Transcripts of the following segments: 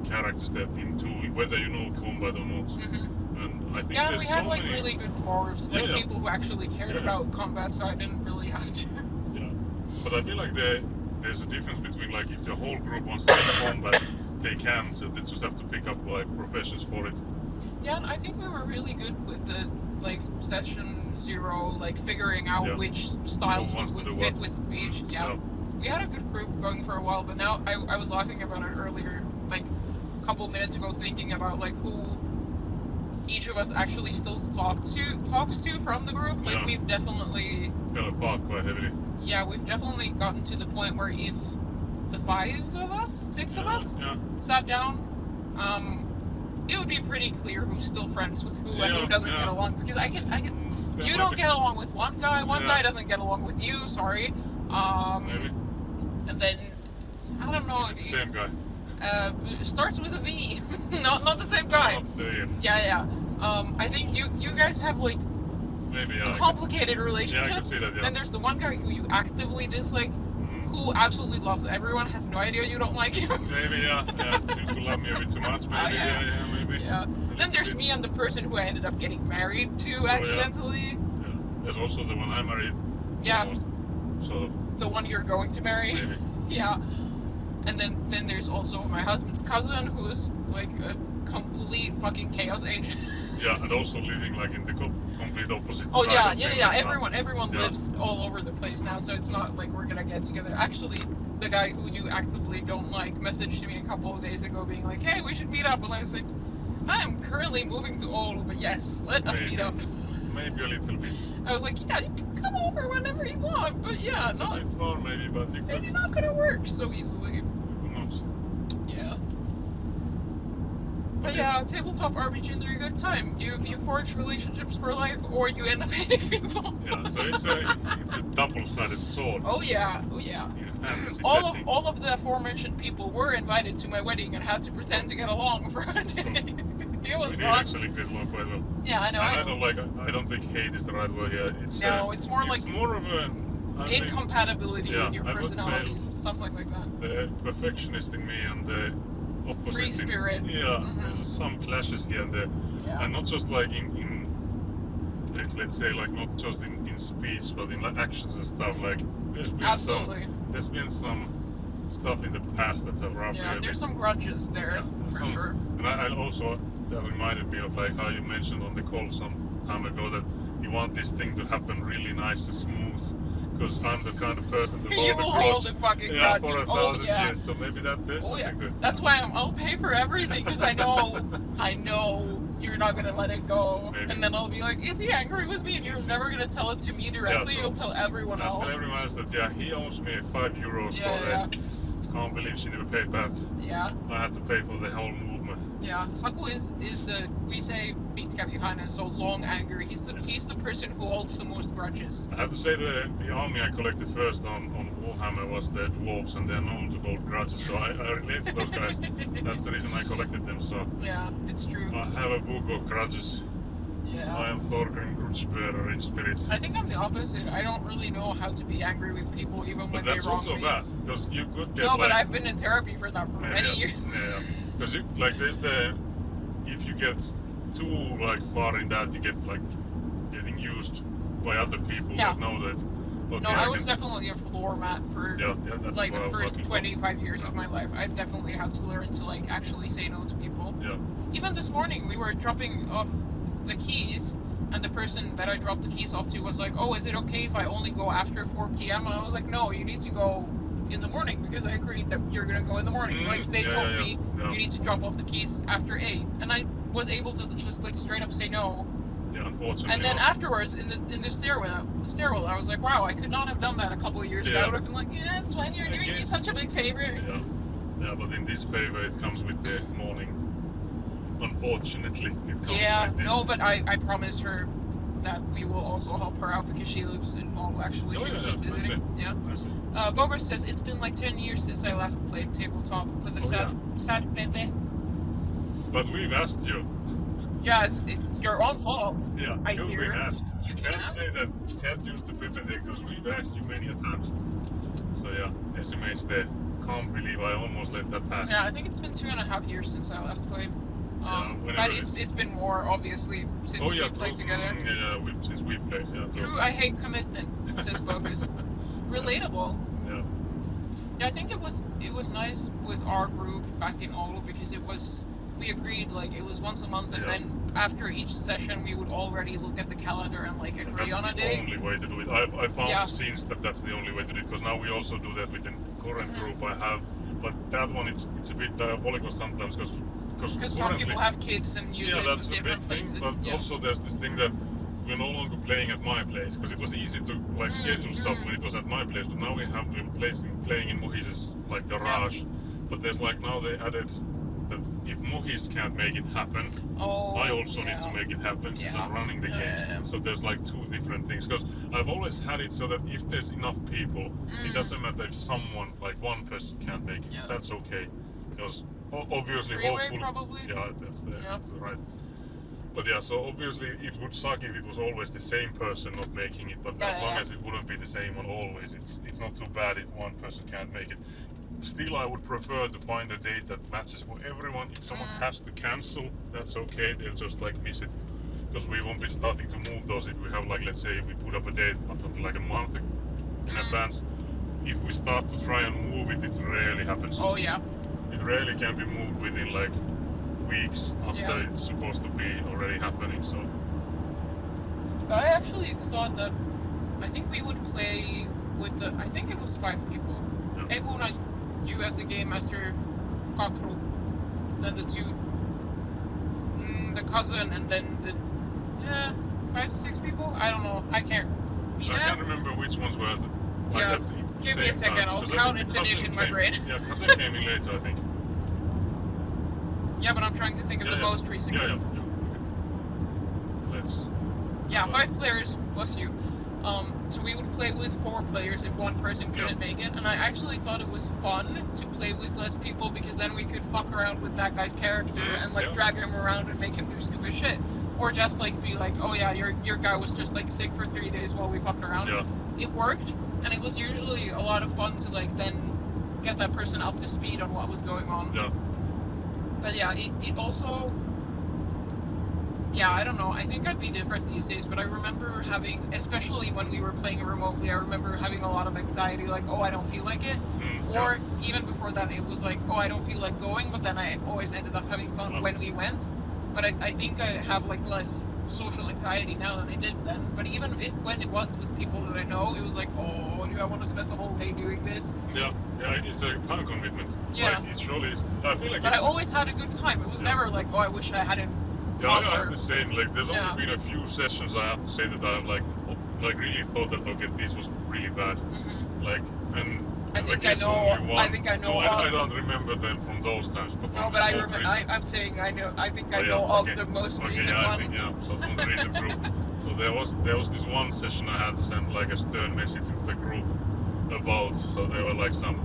characters that into whether you know combat or not. And I think yeah, there's we had so like many... really good dwarves, like people who actually cared about combat, so I didn't really have to. Yeah, but I feel like there's a difference between like if the whole group wants to play combat, they can, so they just have to pick up like professions for it. Yeah, and I think we were really good with the like session 0, like figuring out which styles would fit with each. Yeah. We had a good group going for a while, but now I was laughing about it earlier, like a couple minutes ago, thinking about like who each of us actually still talks to from the group. Like we've definitely fell apart quite heavily. Yeah, we've definitely gotten to the point where if the 6 of us sat down, it would be pretty clear who's still friends with who and who doesn't get along, because I can you don't get along with one guy guy doesn't get along with you, sorry. Maybe. And then I don't know if the same guy. Starts with a V. not the same guy. Yeah. I think you guys have like maybe a complicated relationship. Yeah, I can see that, And there's the one guy who you actively dislike, who absolutely loves everyone, has no idea you don't like him. Maybe, seems to love me a bit too much, maybe, maybe. Yeah. Then there's me and the person who I ended up getting married to accidentally. Yeah. There's also the one I married. Yeah. Almost, sort of. The one you're going to marry. Maybe. Yeah. And then there's also my husband's cousin, who is like a complete fucking chaos agent. Yeah, and also living like in the complete opposite Oh side yeah. Everyone lives all over the place now, so it's not like we're gonna get together. Actually, the guy who you actively don't like messaged me a couple of days ago being like, hey, we should meet up. And I was like, I am currently moving to Oulu, but yes, let us meet up. Maybe a little bit. I was like, yeah, you can come over whenever you want, but yeah, it's a bit far maybe, but you maybe not gonna work so easily. Who knows? Yeah. But yeah, tabletop RPGs are a good time. You forge relationships for life, or you end up hating people. Yeah, so it's a double-sided sword. Oh yeah. All of the aforementioned people were invited to my wedding and had to pretend to get along for a day. It was fun. Actually get along quite well. Yeah, I know. I don't think hate is the right word here. It's more like more of a incompatibility with your personalities, something like that. The perfectionist in me and the opposite free spirit. There's some clashes here and there, and not just like in let's say like not just in speech, but in like actions and stuff. Like there's been some stuff in the past that have rubbed me a bit. There's some grudges there for sure. And I also, that reminded me of like how you mentioned on the call some time ago that you want this thing to happen really nice and smooth, because I'm the kind of person to hold hold the fucking grudge for 1,000 years. So maybe there's something to it. That's why I'll pay for everything, because I know you're not gonna let it go. Maybe. And then I'll be like, is he angry with me? And you're never gonna tell it to me directly. You'll tell everyone else. Tell everyone else that he owes me €5 for it. Can't believe she never paid back. Yeah. I had to pay for the whole movement. Yeah, Saku is the, we say pitkä vihainen, so long anger. He's the person who holds the most grudges. I have to say the army I collected first on Warhammer was the dwarves, and they're known to hold grudges, so I relate to those guys. That's the reason I collected them. So yeah, it's true. I have a book of grudges. Yeah. I am Thorgrim Grudgebearer in spirit. I think I'm the opposite. I don't really know how to be angry with people even when they wrong me. But that's also bad, because you could get but I've been in therapy for that for many years. Yeah, because if you get too like far in that, you get like getting used by other people that know that. Okay, no, I was definitely a floor mat for like the first 25 years of my life. I've definitely had to learn to like actually say no to people. Yeah. Even this morning we were dropping off the keys, and the person that I dropped the keys off to was like, oh, is it okay if I only go after 4 p.m? And I was like, no, you need to go in the morning, because I agreed that you're gonna go in the morning. Like they told me you need to drop off the keys after 8, and I was able to just like straight up say no. Yeah, unfortunately. And then afterwards in the stairwell, I was like, wow, I could not have done that a couple of years ago. I would have been like, yeah, it's fine, you're doing me such a big favor. Yeah, but in this favor it comes with the morning. Unfortunately, it comes like this. No, but I promised her that we will also help her out, because she lives in Oulu, actually. She was just visiting. Bober says, it's been like 10 years since I last played tabletop with a sad Pepe. But we've asked you. Yeah, it's your own fault. Yeah, you've been asked. You can't say that you can't use the Pepe, because we've asked you many a time. So yeah, SMH the can't believe I almost let that pass. Yeah, I think it's been 2.5 years since I last played. But it's been more, obviously, since we played together. Since we've played, True, I hate commitment, says Bogus. Relatable. Yeah. Yeah, I think it was nice with our group back in Oulu because we agreed like it was once a month, and then after each session we would already look at the calendar and like agree on a day. That's the only way to do it. I found since that's the only way to do it, because now we also do that with the current group I have. But that one, it's a bit diabolical sometimes because some people have kids and you live that's in different a big places. Thing, but also there's this thing that we're no longer playing at my place, because it was easy to like schedule stuff when it was at my place. But now we have to playing in Mohis's like garage. But there's like now they added that if Mohis can't make it happen, I also need to make it happen since I'm running the game. So there's like two different things, because I've always had it so that if there's enough people, it doesn't matter if someone, like one person can't make it. That's okay, because obviously hopefully probably. That's the right. But so obviously it would suck if it was always the same person not making it, but as long as it wouldn't be the same one always, it's not too bad if one person can't make it. Still, I would prefer to find a date that matches for everyone. If someone has to cancel, that's okay. They'll just like miss it, because we won't be starting to move those if we have, like, let's say we put up a date something like a month in advance. If we start to try and move it, it rarely happens. Oh yeah. It rarely can be moved within like weeks after it's supposed to be already happening. So. But I actually thought that I think we would play with I think it was 5 people. Ebuna, you as the game master, Kakru, then the 2, the cousin, and then the 5, 6 people. I don't know. I can't remember which ones were. Give me a second. I'll count and finish in my brain. Yeah, cousin came in later, I think. Yeah, but I'm trying to think of the most recent group. Let's. 5 players plus you. So we would play with 4 players if one person couldn't make it, and I actually thought it was fun to play with less people, because then we could fuck around with that guy's character and like drag him around and make him do stupid shit, or just like be like, oh yeah, your guy was just like sick for 3 days while we fucked around. It worked, and it was usually a lot of fun to like then get that person up to speed on what was going on. But it also, I don't know, I think I'd be different these days, but I remember having, especially when we were playing remotely, I remember having a lot of anxiety, like, oh, I don't feel like it. Or even before that, it was like, oh, I don't feel like going, but then I always ended up having fun when we went. But I think I have like less social anxiety now than I did then. But even when it was with people that I know, it was like, oh, do I want to spend the whole day doing this? Yeah, it's a time commitment. Yeah. Like, it surely is. I feel like but I always had a good time. It was never like, oh, I wish I hadn't. Yeah, I have the same. Like, there's only been a few sessions I have to say that I've like really thought that, okay, this was really bad. Like, and I think I know. I don't remember them from those times. But no, but I remember. I'm saying I know. I think I know of the most recent one. I think, so from the recent group. So there was this one session I had to send like a stern message into the group about. So there were like some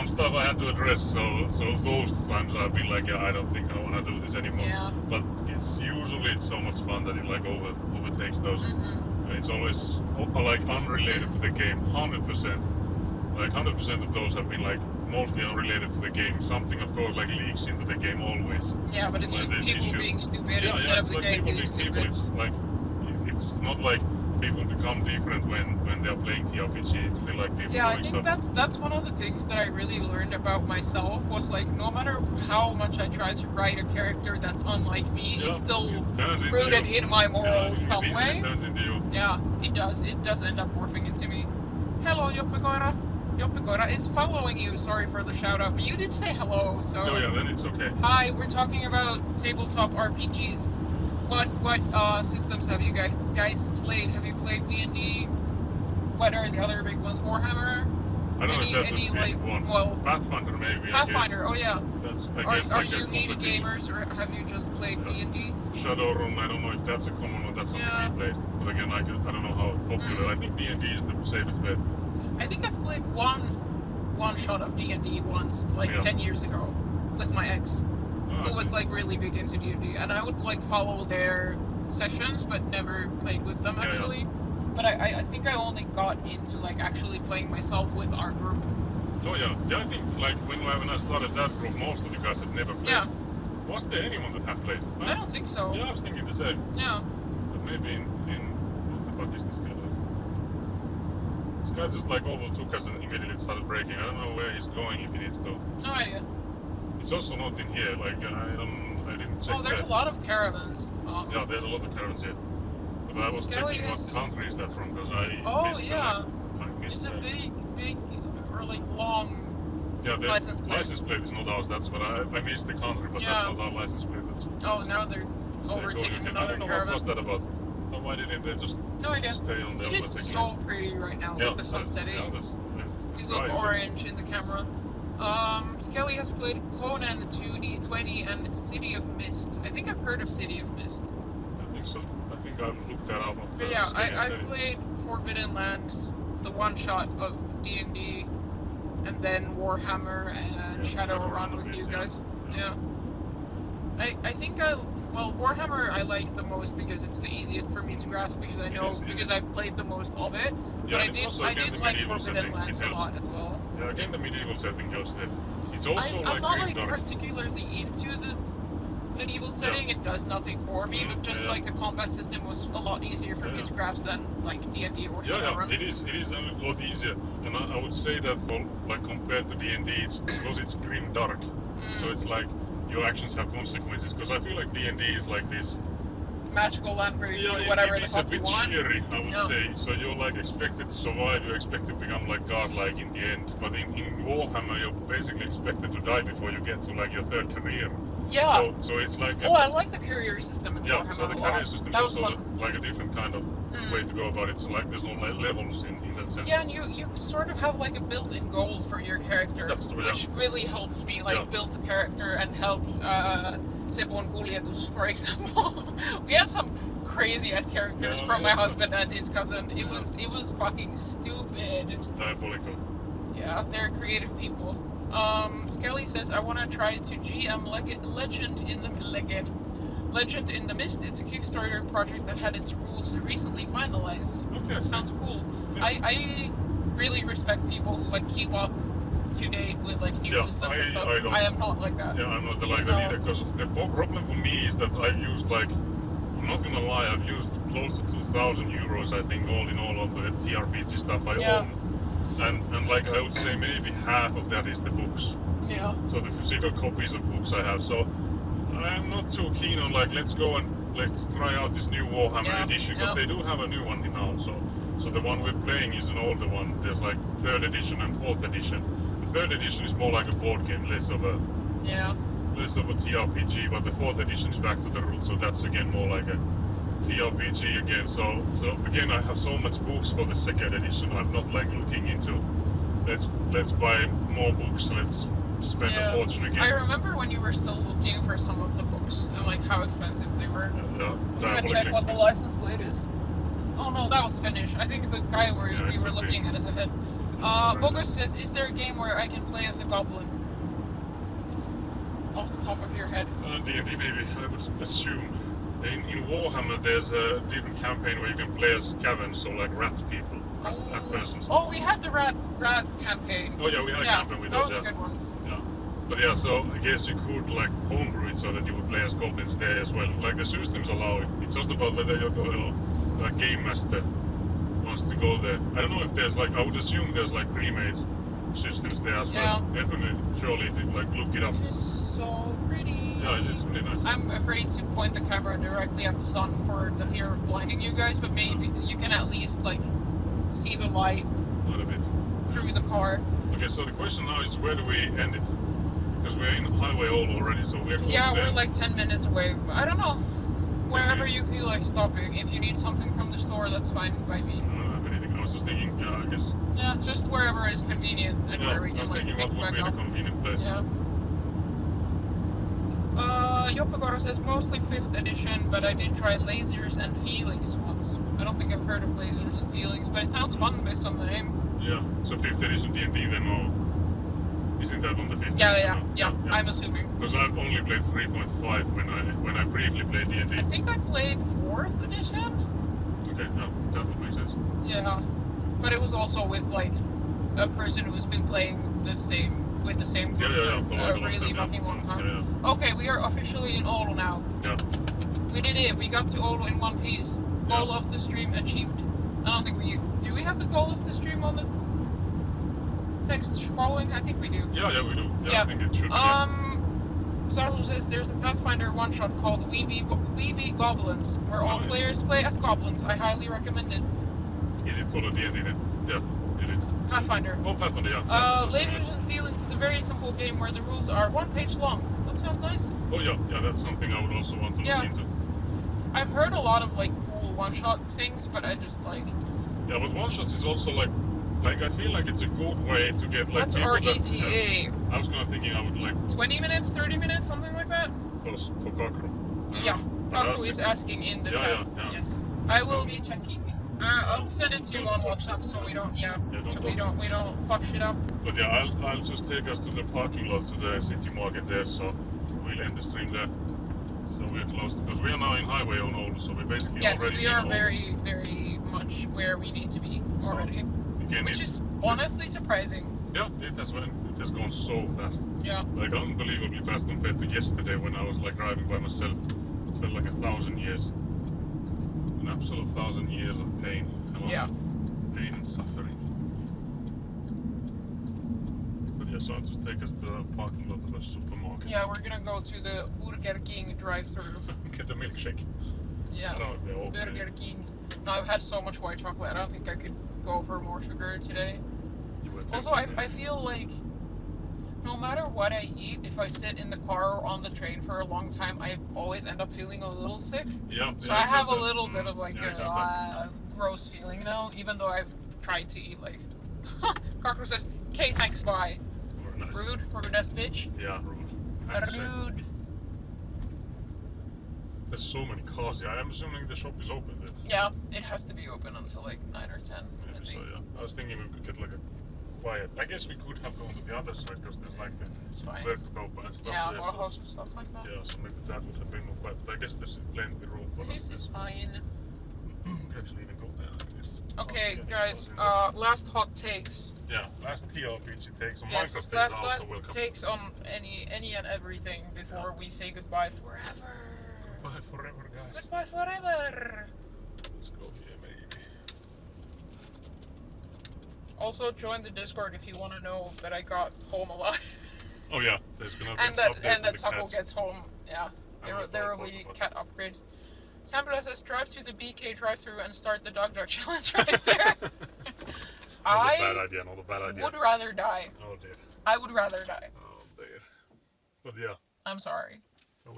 stuff I had to address. So those times I've been like, I don't think I want to do this anymore. Yeah. But it's so much fun that it like overtakes those. And it's always like unrelated to the game, 100%. Like 100% of those have been like mostly unrelated to the game. Something, of course, like leaks into the game always. Yeah, but it's just people being stupid instead of the like game being stupid. It's like, it's not like people become different when they're playing TRPG. It's still like people. Yeah, I think that's one of the things that I really learned about myself was like, no matter how much I try to write a character that's unlike me, it's still rooted in my morals some way. It turns into you. Yeah, it does. It does end up morphing into me. Hello, Yoppikoira. Yoppikoira is following you. Sorry for the shout out, but you did say hello, so. Oh yeah, then it's okay. Hi, we're talking about tabletop RPGs. What systems have you guys played? Have you played D&D? What are the other big ones? Warhammer? I don't know if that's a big one. Well, Pathfinder maybe. Pathfinder, oh yeah. That's I guess are you niche gamers, or have you just played D&D? Shadowrun, I don't know if that's a common one. That's something we played. But again, I don't know how popular. I think D&D is the safest bet. I think I've played one shot of D&D once, like 10 years ago, with my ex, who was like really big into D&D, and I would like follow their sessions, but never played with them actually. But I think I only got into like actually playing myself with our group Oh yeah, I think like when I started that group, most of the guys had never played. Yeah. Was there anyone that had played? I don't think so. Yeah, I was thinking the same. Yeah. But maybe in what the fuck is this guy like? This guy just like overtook us and immediately started braking. I don't know where he's going if he needs to. No idea. It's also not in here. Like I didn't check. Oh, there's a lot of caravans. Yeah, there's a lot of caravans here. But I was checking what country is that from because I missed yeah. It's a big or like long. Yeah, the license plate is not ours. That's what I missed the country, but that's not our license plate. That's now they're overtaking another caravan. I don't know what was that about. Why didn't they just stay on the It is so pretty right now with the sun setting. You look orange in the camera. Skelly has played Conan 2D20 and City of Mist. I think I've heard of City of Mist. I think so. I think I've looked that up. But yeah, I've played Forbidden Lands, the one shot of D&D, and then Warhammer and Shadowrun with you guys. Yeah. I think Warhammer I like the most because it's the easiest for me to grasp because I know because I've played the most of it. Yeah, but I did like Forbidden Lands a lot as well. Yeah, again the medieval setting helps there. It's also I'm not like particularly into the medieval setting. It does nothing for me, but just like the combat system was a lot easier for me to grasp than like D&D or Shadowrun. Yeah, it is a lot easier, and I would say that for like compared to D&D, it's because it's grim dark, so it's like your actions have consequences. Because I feel like D&D is like this magical land where you do whatever the fuck you want. It's a bit cheery, I would say. So you're like expected to survive, you're expected to become like godlike in the end. But in Warhammer, you're basically expected to die before you get to like your third career. Yeah. So it's like. I like the career system in Warhammer. Yeah, so the career system is also like a different kind of way to go about it. So like there's no like levels in that sense. Yeah, and you sort of have like a built-in goal for your character, which really helps me build the character and help Sepon Kuljetus, for example. We had some crazy ass characters from my husband and his cousin. It was fucking stupid. It's diabolical. Yeah, they're creative people. Skelly says I want to try to GM Legend in the Mist. It's a Kickstarter project that had its rules recently finalized. Okay. Sounds cool. Yeah. I really respect people who like keep up to date with like new systems and stuff. I am not like that. Yeah, I'm not like that either. Because the problem for me is that I've used like, I'm not gonna lie, I've used close to 2,000 euros I think all in all of the TRPG stuff I own. And like I would say maybe half of that is the books. Yeah. So the physical copies of books I have. So I'm not too keen on like let's go and let's try out this new Warhammer edition because they do have a new one now. So the one we're playing is an older one. There's like 3rd edition and 4th edition. The 3rd edition is more like a board game, less of a TRPG. But the 4th edition is back to the roots. So that's again more like a TRPG again. So again, I have so much books for the 2nd edition. I'm not like looking into let's buy more books. Let's spend a fortune again. I remember when you were still looking for some of the books and like how expensive they were. I'm gonna check what the license plate is. Oh no, that was Finnish. I think the guy we were looking at is ahead. Bogus says, is there a game where I can play as a goblin? Off the top of your head. D&D maybe, I would assume. In Warhammer there's a different campaign where you can play as caverns, so like rat people, rat persons. Oh, we had the rat campaign. Oh yeah, we had a campaign with those. That was a good one. But so I guess you could like homebrew it so that you would play as goblins there as well. Like the systems allow it. It's just about whether your game master wants to go there. I don't know if there's like, I would assume there's like pre-made systems there as well. Definitely, surely if you like look it up. It is so pretty. Yeah, it is really nice. I'm afraid to point the camera directly at the sun for the fear of blinding you guys, but maybe you can at least like see the light a bit through the car. Okay, so the question now is where do we end it? Because we're in Highway All already, so we're close to we're like 10 minutes away. I don't know. Wherever you feel like stopping. If you need something from the store, that's fine by me. I don't have anything. I was just thinking, I guess. Yeah, just wherever is convenient and where we can like pick back up. I was thinking what would be a convenient place. Yeah. Joppakoro says mostly 5th edition, but I did try Lasers and Feelings once. I don't think I've heard of Lasers and Feelings, but it sounds fun based on the name. Yeah, so 5th edition D&D then, or isn't that on the 5th edition? Yeah, I'm assuming. Because I've only played 3.5 when I briefly played D&D. I think I played 4th edition. Okay, that would make sense. Yeah, but it was also with like a person who's been playing the same group for like a really fucking long time. Yeah. Okay, we are officially in Oulu now. Yeah. We did it. We got to Oulu in one piece. Goal of the stream achieved. I don't think do we have the goal of the stream on the text scrolling? I think we do. Yeah, we do. Yeah, I think it should be. Zahu says there's a Pathfinder one-shot called We Be Goblins, where all players play as goblins. I highly recommend it. Is it for the D&D then? Yeah, it is. Pathfinder. Oh, Pathfinder, yeah. Lasers and Feelings is a very simple game where the rules are 1 page long. That sounds nice. Oh yeah, that's something I would also want to look into. I've heard a lot of like cool one-shot things, but I just like... Yeah, but one-shots is also like I feel like it's a good way to get like... That's our ETA. I was kind of thinking I would like... 20 minutes, 30 minutes, something like that? For Kakru. Yeah, Kakru is asking in the chat. Yeah. Yes. I will be checking. I'll send it to you on WhatsApp so we don't, we don't fuck shit up. But yeah, I'll just take us to the parking lot, to the city market there, so we'll end the stream there. So we're close, because we are now in highway on Oulu, so we're basically already we are very, very much where we need to be already. Again, which is honestly surprising. Yeah, it has gone so fast. Yeah. Like unbelievably fast compared to yesterday when I was like driving by myself. It felt like 1,000 years. An absolute 1,000 years of pain. Pain and suffering. But yeah, so I'll just take us to the parking lot of a supermarket. Yeah, we're gonna go to the Burger King drive-thru. Get the milkshake. Yeah. I don't know if they're open. Burger King. No, I've had so much white chocolate. I don't think I could go for more sugar today. Also, I feel like no matter what I eat, if I sit in the car or on the train for a long time, I always end up feeling a little sick. Yeah. So I have a little bit of like a gross feeling now, even though I've tried to eat like... Cockroach says, okay, thanks, bye. Nice. Rude ass bitch. Yeah, rude. Rude. There's so many cars. Yeah, I'm assuming the shop is open then. Yeah, it has to be open until like 9 or 10. Maybe I think. So, yeah. I was thinking we could get like a quiet... I guess we could have gone to the other side because there's like the Verkkokauppa and stuff there. Yeah, Warhouse and stuff like that. Yeah, so maybe that would have been more quiet. But I guess there's plenty of room for this. This is fine. We could actually even go there like this. Okay, guys, last hot takes. Yeah, last TRPG takes on Minecraft. Last takes on any and everything before we say goodbye forever. Goodbye forever, guys. Goodbye forever. Let's go here, maybe. Also, join the Discord if you want to know that I got home alive. Oh yeah, there's gonna be and that Sako gets home. Yeah, there will be cat upgrades. Samtal says drive to the BK drive-thru and start the dog challenge right there. Not a bad idea. Would rather die. Oh dear. I would rather die. Oh dear. But yeah. I'm sorry.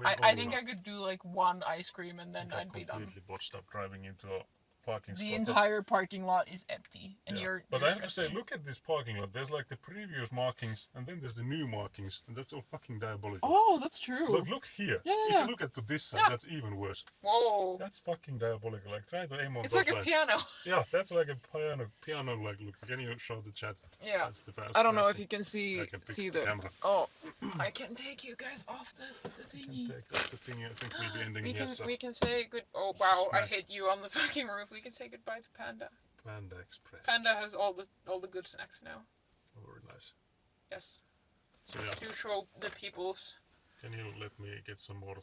I think I could do like one ice cream and then I'd be done. Completely botched up driving into a parking spot. The entire parking lot is empty, and But I have to say, look at this parking lot. There's like the previous markings, and then there's the new markings, and that's all fucking diabolical. Oh, that's true. Look here. Yeah. If you look at this side, that's even worse. Whoa. That's fucking diabolical. Like try to aim on. It's like a piano. Yeah, that's like a piano. Like look. Can you show the chat? Yeah. That's the fast. I don't know if you can see the camera. Oh, I can take you guys off the thingy. Take off the thingy. I think we'll be ending here. We can say good. Oh wow! I hit you on the fucking roof. We can say goodbye to Panda. Panda Express. Panda has all the good snacks now. Oh, very nice. Yes. So yeah. To show the peoples. Can you let me get some more of the